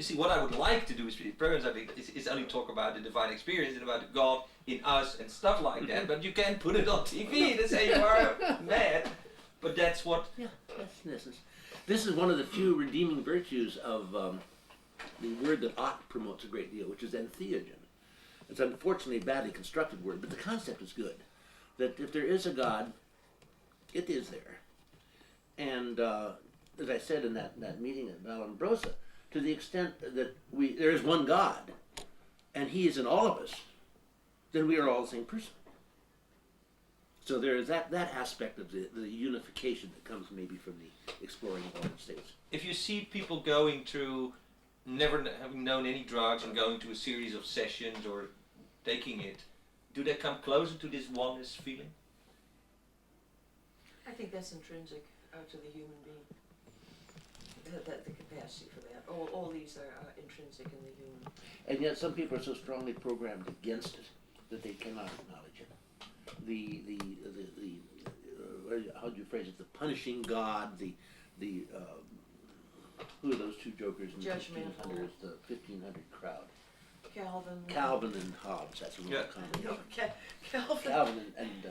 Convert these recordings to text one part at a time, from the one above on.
You see, what I would like to do is programs I think is only talk about the divine experience and about God in us and stuff like that. But you can't put it on TV and say you are mad. But that's what. Yeah, this is one of the few redeeming virtues of the word that ought promotes a great deal, which is entheogen. It's unfortunately a badly constructed word, but the concept is good. That if there is a God, it is there. And as I said in that meeting at Vallombrosa, to the extent that there is one God, and He is in all of us, then we are all the same person. So there is that aspect of the unification that comes maybe from the exploring of all the states. If you see people going through, never having known any drugs and going to a series of sessions or taking it, do they come closer to this oneness feeling? I think that's intrinsic to the human being. The capacity for that. All these are intrinsic in the human. And yet some people are so strongly programmed against it that they cannot acknowledge it. How do you phrase it? The punishing God, who are those two jokers in the 1500s, the 1500 crowd? Calvin and Hobbes, that's a real common. Calvin and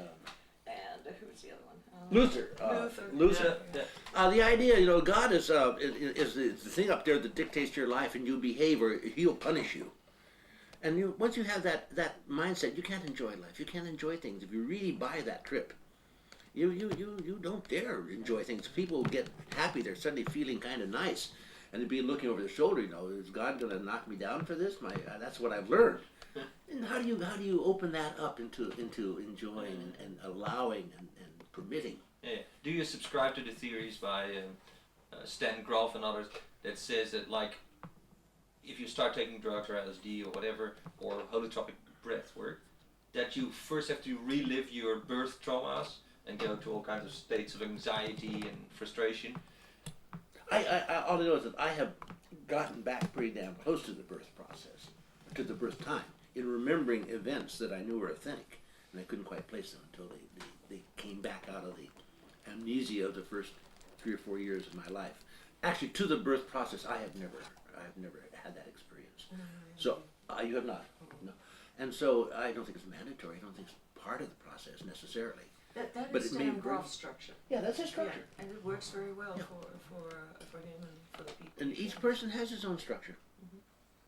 who's the other one? Luther. The idea, God is the thing up there that dictates your life, and you behave or He'll punish you. And once you have that mindset, you can't enjoy life. You can't enjoy things. If you really buy that trip, you don't dare enjoy things. People get happy. They're suddenly feeling kind of nice. And they'd be looking over their shoulder, is God going to knock me down for this? That's what I've learned. And how do you open that up into enjoying and allowing and permitting? Yeah. Do you subscribe to the theories by Stan Grof and others that says that, like, if you start taking drugs or LSD or whatever, or holotropic breath work, that you first have to relive your birth traumas and go to all kinds of states of anxiety and frustration? All I know is that I have gotten back pretty damn close to the birth process, to the birth time, in remembering events that I knew were authentic, and I couldn't quite place them until they came back out of the amnesia of the first 3 or 4 years of my life. Actually, to the birth process, I have never had that experience. So you have not, no. And so I don't think it's mandatory. I don't think it's part of the process necessarily. That But is it may Stan bring- Grof's structure. Yeah, that's his structure. Yeah, and it works very well Yeah. for him and for the people. And each person has his own structure.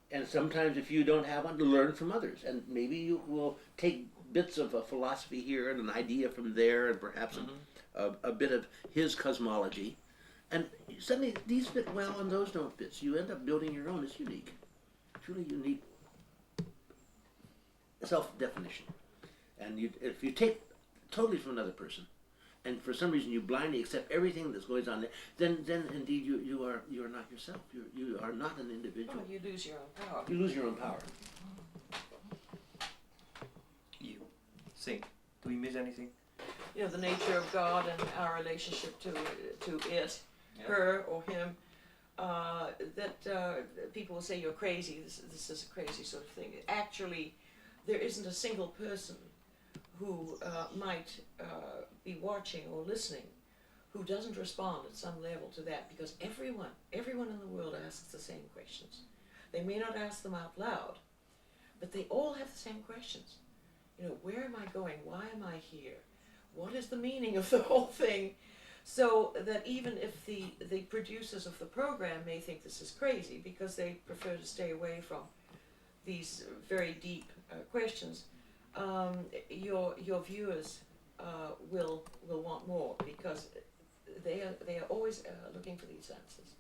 And sometimes if you don't have one, to learn from others. And maybe you will take bits of a philosophy here and an idea from there and perhaps a bit of his cosmology. And suddenly these fit well and those don't fit. So you end up building your own. It's unique. Truly unique self-definition. And if you take totally from another person, and for some reason you blindly accept everything that's going on there, then indeed you are not yourself. You are not an individual. Oh, you lose your own power. You lose your own power. You think? Do we miss anything? The nature of God and our relationship to it, her or him. That people will say you're crazy. This is a crazy sort of thing. Actually, there isn't a single person who might be watching or listening who doesn't respond at some level to that, because everyone in the world asks the same questions. They may not ask them out loud, but they all have the same questions. Where am I going? Why am I here? What is the meaning of the whole thing? So that even if the producers of the program may think this is crazy because they prefer to stay away from these very deep questions, your viewers will want more, because they are always looking for these answers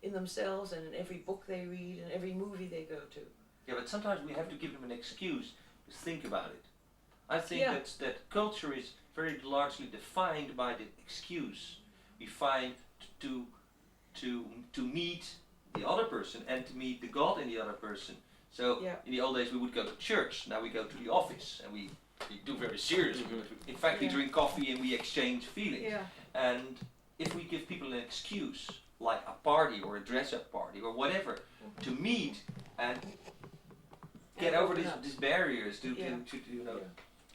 in themselves and in every book they read and every movie they go to. Yeah, but sometimes we have to give them an excuse to think about it. I think that culture is very largely defined by the excuse we find to meet the other person and to meet the God in the other person. So in the old days we would go to church, now we go to the office, and we do very seriously. In fact, we drink coffee and we exchange feelings. Yeah. And if we give people an excuse, like a party or a dress-up party or whatever, to meet and get over these barriers to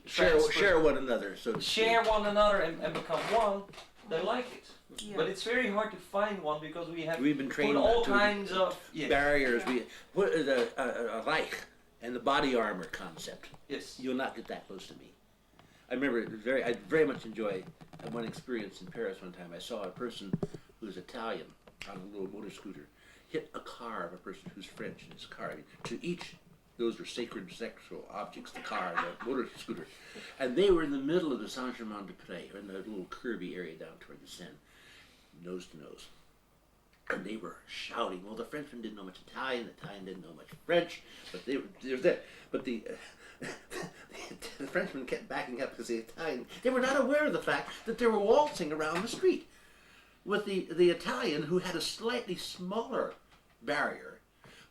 share one another. So share one another and become one, they like it. Yeah. But it's very hard to find one because We've been put trained all to kinds of barriers. Yeah. We put a Reich and the body armor concept. Yes. You'll not get that close to me. I remember I very much enjoy one experience in Paris one time. I saw a person who was Italian on a little motor scooter hit a car of a person who's French in his car. To each, those were sacred sexual objects, the car, the motor scooter. And they were in the middle of the Saint-Germain-des-Prés, or in the little curvy area down toward the Seine, nose to nose. And they were shouting. Well, the Frenchman didn't know much Italian, the Italian didn't know much French, but they were there. But the Frenchman kept backing up because the Italian, they were not aware of the fact that they were waltzing around the street with the Italian, who had a slightly smaller barrier,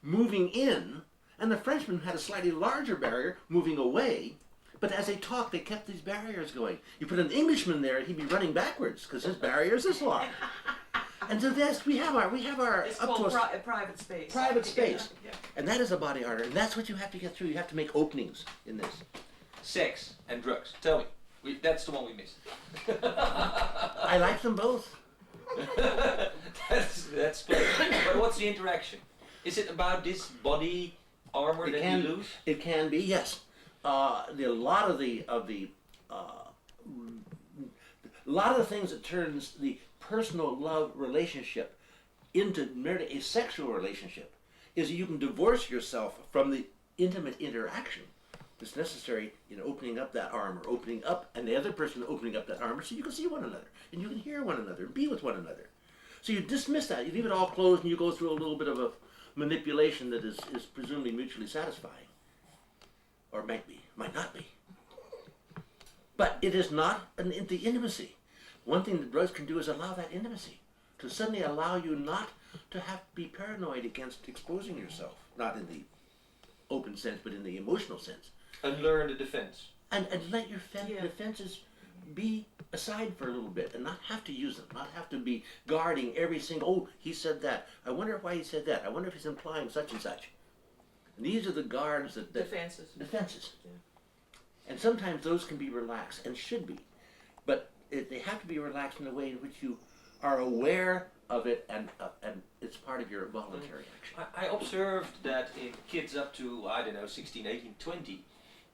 moving in, and the Frenchman had a slightly larger barrier moving away. But as they talked, they kept these barriers going. You put an Englishman there, he'd be running backwards because his barrier is this long. And so this, we have our It's up called close private space. private space, Yeah. and that is a body armor, and that's what you have to get through. You have to make openings in this. Sex and drugs. Tell me. That's the one we missed. I like them both. that's clear. But what's the interaction? Is it about this body armor that you lose? It can be, yes. A lot of the things that turns the personal love relationship into merely a sexual relationship is you can divorce yourself from the intimate interaction that's necessary in opening up that armor, opening up, and the other person opening up that armor so you can see one another, and you can hear one another, and be with one another. So you dismiss that, you leave it all closed, and you go through a little bit of a manipulation that is presumably mutually satisfying. Or might be, might not be. But it is not the intimacy. One thing that drugs can do is allow that intimacy, to suddenly allow you not to have to be paranoid against exposing yourself, not in the open sense, but in the emotional sense. And learn the defense. And let your Yeah. defenses be aside for a little bit and not have to use them, not have to be guarding every single, oh, he said that. I wonder why he said that. I wonder if he's implying such and such. And these are the guards that Defenses. defenses. Yeah. And sometimes those can be relaxed and should be. But they have to be relaxed in a way in which you are aware of it and it's part of your voluntary action. I observed that in kids up to, I don't know, 16, 18, 20,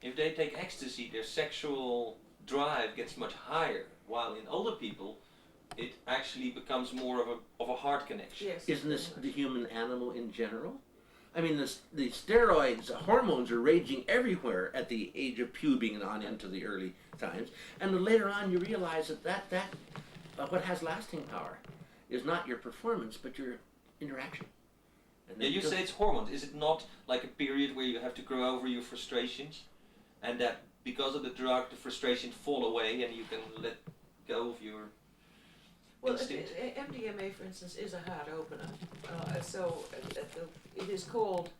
if they take ecstasy, their sexual drive gets much higher, while in older people, it actually becomes more of a heart connection. Yes. Isn't this the human animal in general? I mean, the steroids, hormones are raging everywhere at the age of pubing and on into the early times. And then later on you realize that what has lasting power is not your performance, but your interaction. And Yeah, you say it's hormones. Is it not like a period where you have to grow over your frustrations, and that because of the drug, the frustrations fall away, and you can let go of your instinct? MDMA, for instance, is a heart opener. It is called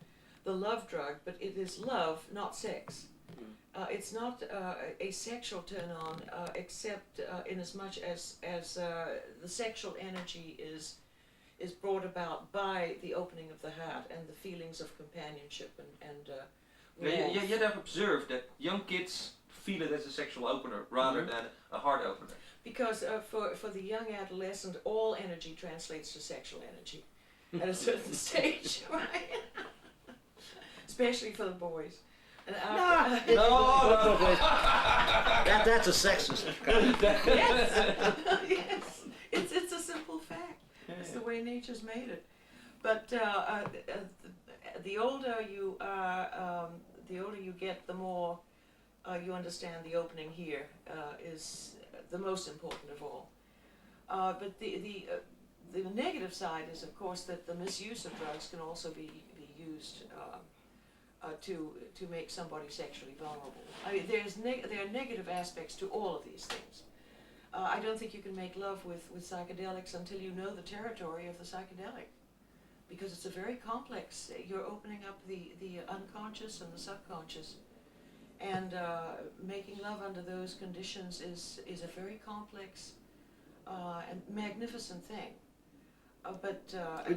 the love drug, but it is love, not sex. It's not a sexual turn on, except in as much as the sexual energy is brought about by the opening of the heart and the feelings of companionship and warmth. Yet I've observed that young kids feel it as a sexual opener rather than a heart opener. Because for the young adolescent, all energy translates to sexual energy at a certain stage, right? Especially for the boys. And No. That's a sexist comment. Yes, yes. It's a simple fact. It's the way nature's made it. But the older you are, the older you get, the more you understand the opening here is the most important of all. But the negative side is, of course, that the misuse of drugs can also be used to make somebody sexually vulnerable. I mean, there are negative aspects to all of these things. I don't think you can make love with psychedelics until you know the territory of the psychedelic, because it's a very complex. You're opening up the unconscious and the subconscious, and making love under those conditions is a very complex and magnificent thing.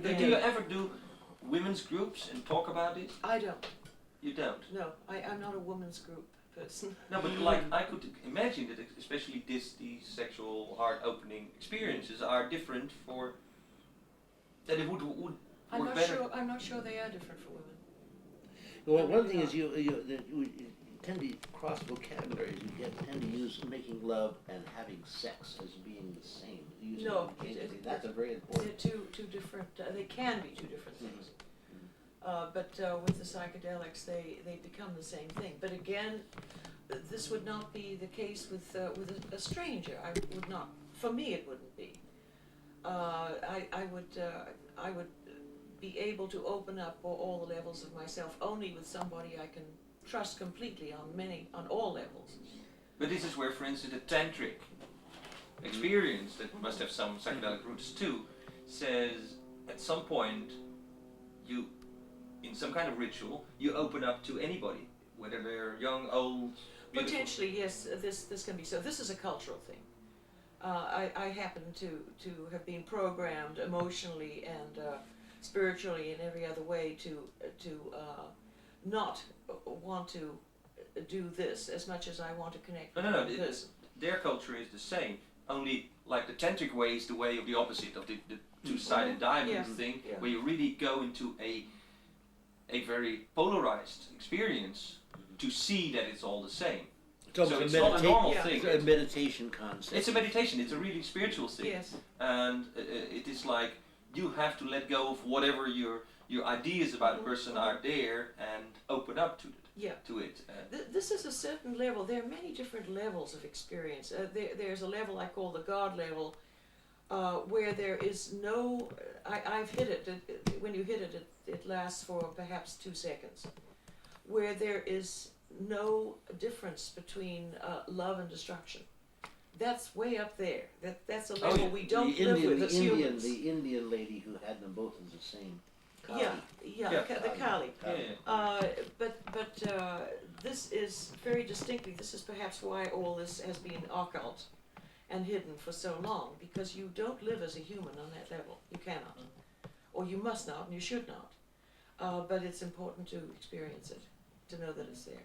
Do you ever do women's groups and talk about it? I don't. You don't? No, I'm not a women's group person. No, but like I could imagine that especially these sexual heart-opening experiences are different for that it would I'm work not better. sure. I'm not sure they are different for women. Well, one thing is you tend to cross vocabularies. You tend to use making love and having sex as being the same. You use it No, interchangeably. That's a very They're important. two different. They can be two different things. But with the psychedelics, they become the same thing. But again, this would not be the case with a stranger. I would not. For me, it wouldn't be. I would be able to open up all the levels of myself only with somebody I can trust completely on all levels. But this is where, for instance, the tantric experience that must have some psychedelic roots too, says at some point you, in some kind of ritual, you open up to anybody, whether they're young, old, beautiful. Potentially, yes. This can be so. This is a cultural thing. I happen to have been programmed emotionally and spiritually in every other way to not want to do this as much as I want to connect with No. this. Their culture is the same. Only like the tantric way is the way of the opposite of the two-sided diamond thing, where you really go into a very polarized experience to see that it's all the same. So it's not a normal thing. It's a meditation concept. It's a meditation. It's a really spiritual thing. Yes. And it is like you have to let go of whatever your ideas about a person are there and open up to it. Yeah. To it. This is a certain level. There are many different levels of experience. There's a level I call the God level, where there is no. I've hit it. When you hit it, it lasts for perhaps 2 seconds. Where there is no difference between love and destruction. That's way up there. That's a level we don't live with as humans. The Indian lady who had them both is the same. Kali. The Kali. Yeah. But this is very distinctly. This is perhaps why all this has been occult and hidden for so long, because you don't live as a human on that level. You cannot, or you must not, and you should not. But it's important to experience it, to know that it's there.